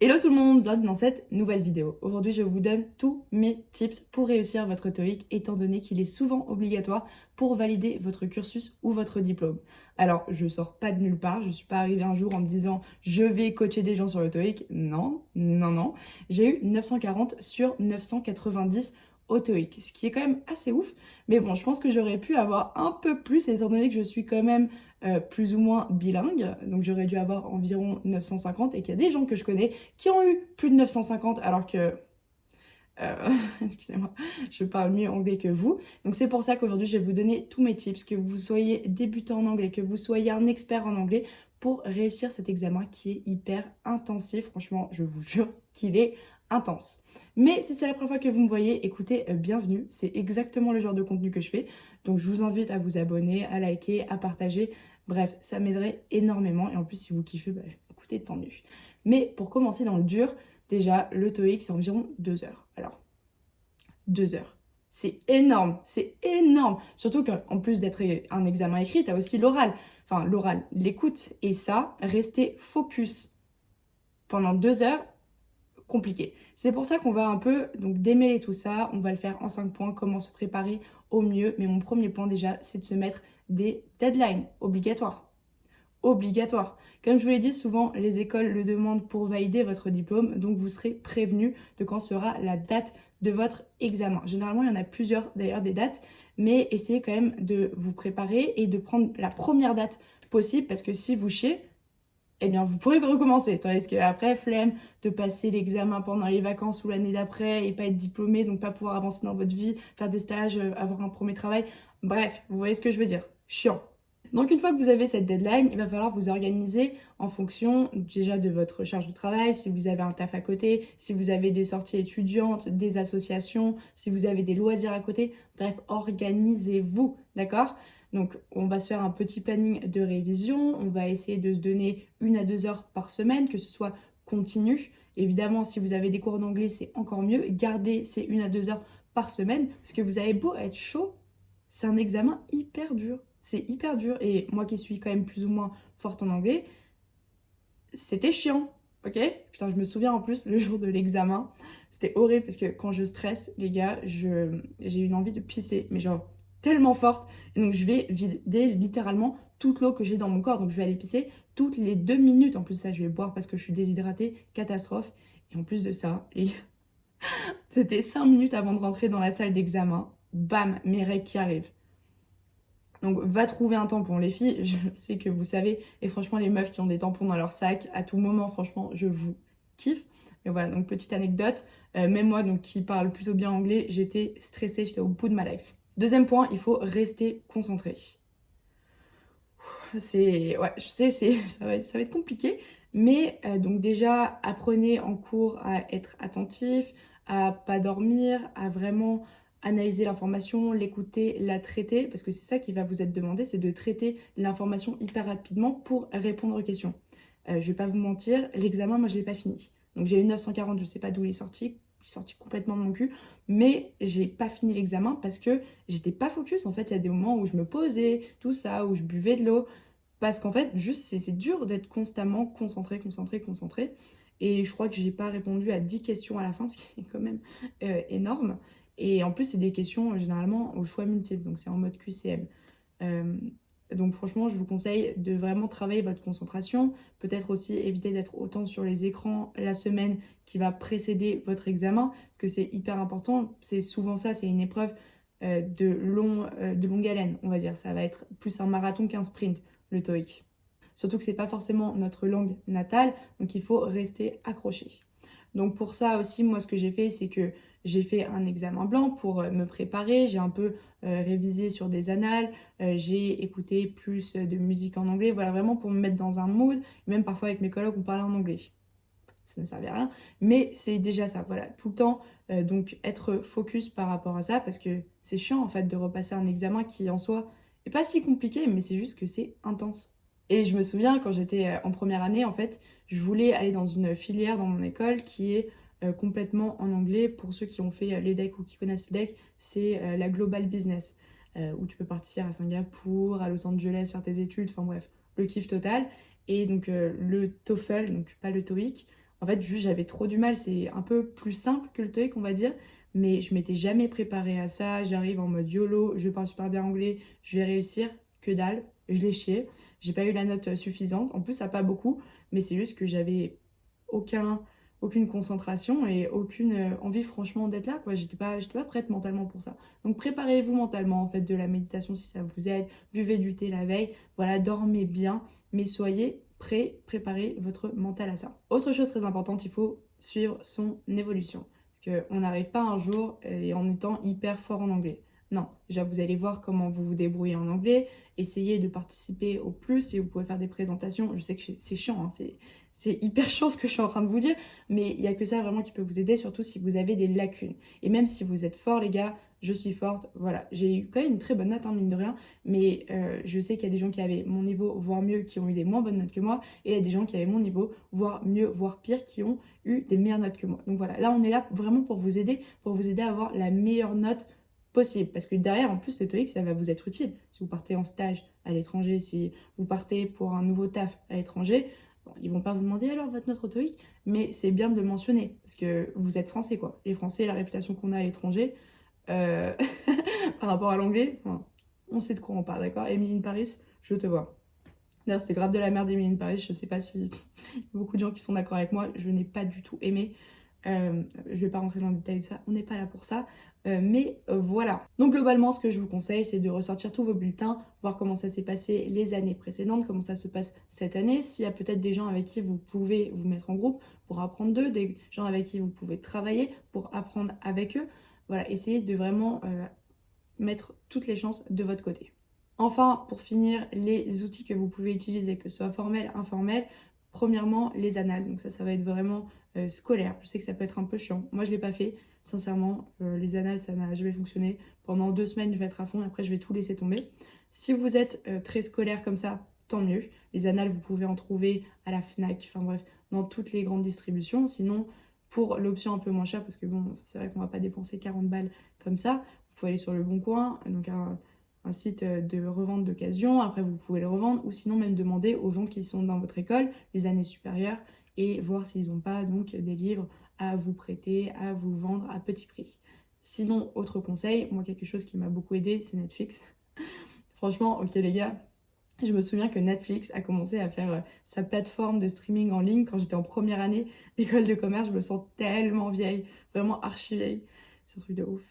Hello tout le monde, bienvenue dans cette nouvelle vidéo. Aujourd'hui, je vous donne tous mes tips pour réussir votre TOEIC, étant donné qu'il est souvent obligatoire pour valider votre cursus ou votre diplôme. Alors, je sors pas de nulle part, je suis pas arrivée un jour en me disant je vais coacher des gens sur le TOEIC. Non, non, non. J'ai eu 940 sur 990 au TOEIC, ce qui est quand même assez ouf. Mais bon, je pense que j'aurais pu avoir un peu plus, étant donné que je suis quand même plus ou moins bilingue. Donc j'aurais dû avoir environ 950 et qu'il y a des gens que je connais qui ont eu plus de 950 alors que... excusez-moi, je parle mieux anglais que vous. Donc c'est pour ça qu'aujourd'hui je vais vous donner tous mes tips, que vous soyez débutant en anglais, que vous soyez un expert en anglais, pour réussir cet examen qui est hyper intensif. Franchement, je vous jure qu'il est intense. Mais si c'est la première fois que vous me voyez, écoutez, bienvenue. C'est exactement le genre de contenu que je fais. Donc je vous invite à vous abonner, à liker, à partager. Bref, ça m'aiderait énormément. Et en plus, si vous kiffez, bah, écoutez, tant mieux. Mais pour commencer dans le dur, déjà, le TOEIC, c'est environ 2 heures. Alors, 2 heures. C'est énorme, c'est énorme. Surtout qu'en plus d'être un examen écrit, tu as aussi l'oral. Enfin, l'oral, l'écoute. Et ça, rester focus pendant 2 heures, compliqué. C'est pour ça qu'on va un peu donc démêler tout ça. On va le faire en 5 points, comment se préparer au mieux. Mais mon premier point déjà, c'est de se mettre des deadlines obligatoires. Obligatoire. Comme je vous l'ai dit, souvent les écoles le demandent pour valider votre diplôme, donc vous serez prévenu de quand sera la date de votre examen. Généralement, il y en a plusieurs d'ailleurs des dates, mais essayez quand même de vous préparer et de prendre la première date possible, parce que si vous chiez, eh bien vous pourrez recommencer. Tandis qu'après, flemme de passer l'examen pendant les vacances ou l'année d'après et pas être diplômé, donc pas pouvoir avancer dans votre vie, faire des stages, avoir un premier travail. Bref, vous voyez ce que je veux dire. Chiant. Donc une fois que vous avez cette deadline, il va falloir vous organiser en fonction déjà de votre charge de travail, si vous avez un taf à côté, si vous avez des sorties étudiantes, des associations, si vous avez des loisirs à côté. Bref, organisez-vous, d'accord? Donc on va se faire un petit planning de révision, on va essayer de se donner 1 à 2 heures par semaine, que ce soit continu. Évidemment, si vous avez des cours d'anglais, c'est encore mieux. Gardez ces 1 à 2 heures par semaine, parce que vous avez beau être chaud, c'est un examen hyper dur. C'est hyper dur. Et moi qui suis quand même plus ou moins forte en anglais, c'était chiant. Ok? Putain, je me souviens en plus le jour de l'examen. C'était horrible parce que quand je stresse, les gars, j'ai une envie de pisser. Mais genre tellement forte. Et donc je vais vider littéralement toute l'eau que j'ai dans mon corps. Donc je vais aller pisser toutes les 2 minutes. En plus de ça, je vais boire parce que je suis déshydratée. Catastrophe. Et en plus de ça, c'était 5 minutes avant de rentrer dans la salle d'examen. Bam, mes règles qui arrivent. Donc va trouver un tampon. Les filles, je sais que vous savez, et franchement les meufs qui ont des tampons dans leur sac, à tout moment, franchement, je vous kiffe. Mais voilà, donc petite anecdote, même moi donc, qui parle plutôt bien anglais, j'étais stressée, j'étais au bout de ma life. Deuxième point, il faut rester concentré. Ouais, je sais, ça va être compliqué, mais donc déjà, apprenez en cours à être attentif, à pas dormir, à vraiment analyser l'information, l'écouter, la traiter, parce que c'est ça qui va vous être demandé, c'est de traiter l'information hyper rapidement pour répondre aux questions. Je vais pas vous mentir, l'examen, moi, je l'ai pas fini. Donc j'ai eu 940, je sais pas d'où il est sorti complètement de mon cul, mais j'ai pas fini l'examen parce que j'étais pas focus. En fait, il y a des moments où je me posais, tout ça, où je buvais de l'eau, parce qu'en fait, juste, c'est dur d'être constamment concentré, concentré, concentré. Et je crois que j'ai pas répondu à 10 questions à la fin, ce qui est quand même énorme. Et en plus, c'est des questions généralement au choix multiple, donc c'est en mode QCM. Euh, donc franchement, je vous conseille de vraiment travailler votre concentration. Peut-être aussi éviter d'être autant sur les écrans la semaine qui va précéder votre examen, parce que c'est hyper important. C'est souvent ça, c'est une épreuve de longue haleine, on va dire. Ça va être plus un marathon qu'un sprint, le TOEIC. Surtout que c'est pas forcément notre langue natale, donc il faut rester accroché. Donc pour ça aussi, moi ce que j'ai fait, c'est que j'ai fait un examen blanc pour me préparer, j'ai un peu révisé sur des annales, j'ai écouté plus de musique en anglais, voilà vraiment pour me mettre dans un mood. Même parfois avec mes collègues, on parlait en anglais. Ça ne servait à rien, mais c'est déjà ça, voilà, tout le temps, donc être focus par rapport à ça, parce que c'est chiant en fait de repasser un examen qui en soi est pas si compliqué, mais c'est juste que c'est intense. Et je me souviens quand j'étais en première année, en fait, je voulais aller dans une filière dans mon école qui est complètement en anglais. Pour ceux qui ont fait l'EDEC ou qui connaissent l'EDEC, c'est la Global Business, où tu peux partir à Singapour, à Los Angeles, faire tes études, enfin bref, le kiff total. Et donc le TOEFL, donc pas le TOEIC, En fait, juste j'avais trop du mal. C'est un peu plus simple que le TOEIC, on va dire, mais je m'étais jamais préparée à ça. J'arrive en mode YOLO, je parle super bien anglais, je vais réussir. Que dalle, je l'ai chié. J'ai pas eu la note suffisante. En plus, ça pas beaucoup, mais c'est juste que j'avais aucun, aucune concentration et aucune envie, franchement, d'être là, quoi. J'étais pas prête mentalement pour ça. Donc, préparez-vous mentalement, en fait, de la méditation si ça vous aide. Buvez du thé la veille. Voilà, dormez bien, mais soyez prêts, préparez votre mental à ça. Autre chose très importante, il faut suivre son évolution. Parce qu'on n'arrive pas un jour et en étant hyper fort en anglais. Non, déjà vous allez voir comment vous vous débrouillez en anglais, essayez de participer au plus si vous pouvez faire des présentations. Je sais que c'est chiant, hein, c'est hyper chiant ce que je suis en train de vous dire, mais il n'y a que ça vraiment qui peut vous aider, surtout si vous avez des lacunes. Et même si vous êtes fort les gars, je suis forte, voilà, j'ai eu quand même une très bonne note, hein, mine de rien, mais je sais qu'il y a des gens qui avaient mon niveau, voire mieux, qui ont eu des moins bonnes notes que moi, et il y a des gens qui avaient mon niveau, voire mieux, voire pire, qui ont eu des meilleures notes que moi. Donc voilà, là on est là vraiment pour vous aider à avoir la meilleure note possible. Parce que derrière, en plus, le TOEIC, ça va vous être utile. Si vous partez en stage à l'étranger, si vous partez pour un nouveau taf à l'étranger, bon, ils vont pas vous demander alors votre note au TOEIC, mais c'est bien de le mentionner. Parce que vous êtes français, quoi. Les Français, la réputation qu'on a à l'étranger, euh, par rapport à l'anglais, enfin, on sait de quoi on parle, d'accord? Emily in Paris, je te vois. D'ailleurs, c'était grave de la merde Emily in Paris. Je sais pas si il y a beaucoup de gens qui sont d'accord avec moi. Je n'ai pas du tout aimé. Je vais pas rentrer dans le détail de ça, on n'est pas là pour ça. Mais voilà. Donc globalement, ce que je vous conseille, c'est de ressortir tous vos bulletins, voir comment ça s'est passé les années précédentes, comment ça se passe cette année. S'il y a peut-être des gens avec qui vous pouvez vous mettre en groupe pour apprendre d'eux, des gens avec qui vous pouvez travailler pour apprendre avec eux. Voilà, essayez de vraiment mettre toutes les chances de votre côté. Enfin, pour finir, les outils que vous pouvez utiliser, que ce soit formel, informel, premièrement, les annales. Donc ça va être vraiment scolaire. Je sais que ça peut être un peu chiant. Moi, je ne l'ai pas fait. Sincèrement, les annales, ça n'a jamais fonctionné. Pendant 2 semaines, je vais être à fond et après, je vais tout laisser tomber. Si vous êtes très scolaire comme ça, tant mieux. Les annales, vous pouvez en trouver à la FNAC, enfin bref, dans toutes les grandes distributions. Sinon, pour l'option un peu moins chère, parce que bon, c'est vrai qu'on ne va pas dépenser 40 balles comme ça, vous pouvez aller sur Le Bon Coin, donc un site de revente d'occasion. Après, vous pouvez le revendre ou sinon même demander aux gens qui sont dans votre école, les années supérieures, et voir s'ils n'ont pas donc des livres à vous prêter, à vous vendre à petit prix. Sinon, autre conseil, moi quelque chose qui m'a beaucoup aidé, c'est Netflix. Franchement, ok les gars, je me souviens que Netflix a commencé à faire sa plateforme de streaming en ligne quand j'étais en première année d'école de commerce. Je me sens tellement vieille, vraiment archi vieille. C'est un truc de ouf.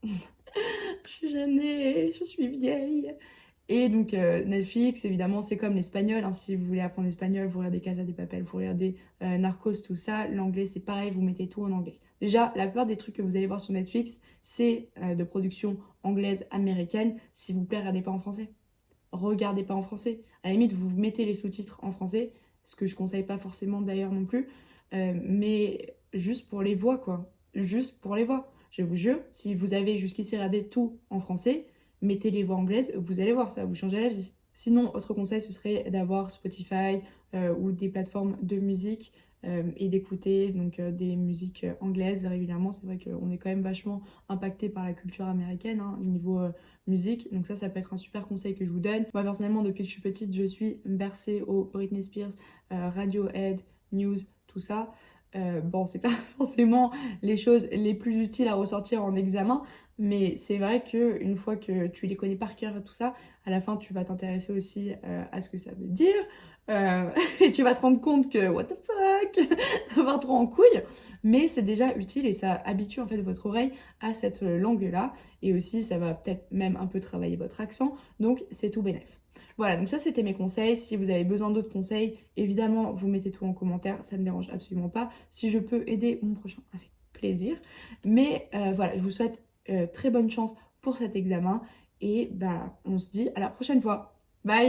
Je suis gênée, je suis vieille. Et donc Netflix, évidemment, c'est comme l'espagnol, hein. Si vous voulez apprendre l'espagnol, vous regardez Casa de Papel, vous regardez Narcos, tout ça. L'anglais, c'est pareil, vous mettez tout en anglais. Déjà, la plupart des trucs que vous allez voir sur Netflix, c'est de production anglaise, américaine. S'il vous plaît, regardez pas en français. Regardez pas en français. À la limite, vous mettez les sous-titres en français, ce que je conseille pas forcément d'ailleurs non plus, mais juste pour les voix, quoi. Juste pour les voix. Je vous jure, si vous avez jusqu'ici regardé tout en français, mettez les voix anglaises, vous allez voir, ça va vous changer la vie. Sinon, autre conseil, ce serait d'avoir Spotify ou des plateformes de musique et d'écouter donc des musiques anglaises régulièrement. C'est vrai qu'on est quand même vachement impacté par la culture américaine, hein, niveau musique. Donc ça peut être un super conseil que je vous donne. Moi personnellement, depuis que je suis petite, je suis bercée au Britney Spears, Radiohead, News, tout ça. Bon, c'est pas forcément les choses les plus utiles à ressortir en examen, mais c'est vrai que une fois que tu les connais par cœur et tout ça, à la fin tu vas t'intéresser aussi à ce que ça veut dire, et tu vas te rendre compte que what the fuck, ça va trop en couille, mais c'est déjà utile et ça habitue en fait votre oreille à cette langue-là, et aussi ça va peut-être même un peu travailler votre accent, donc c'est tout bénef. Voilà, donc ça c'était mes conseils. Si vous avez besoin d'autres conseils, évidemment, vous mettez tout en commentaire, ça ne me dérange absolument pas. Si je peux aider mon prochain, avec plaisir. Mais voilà, je vous souhaite très bonne chance pour cet examen et bah on se dit à la prochaine fois. Bye!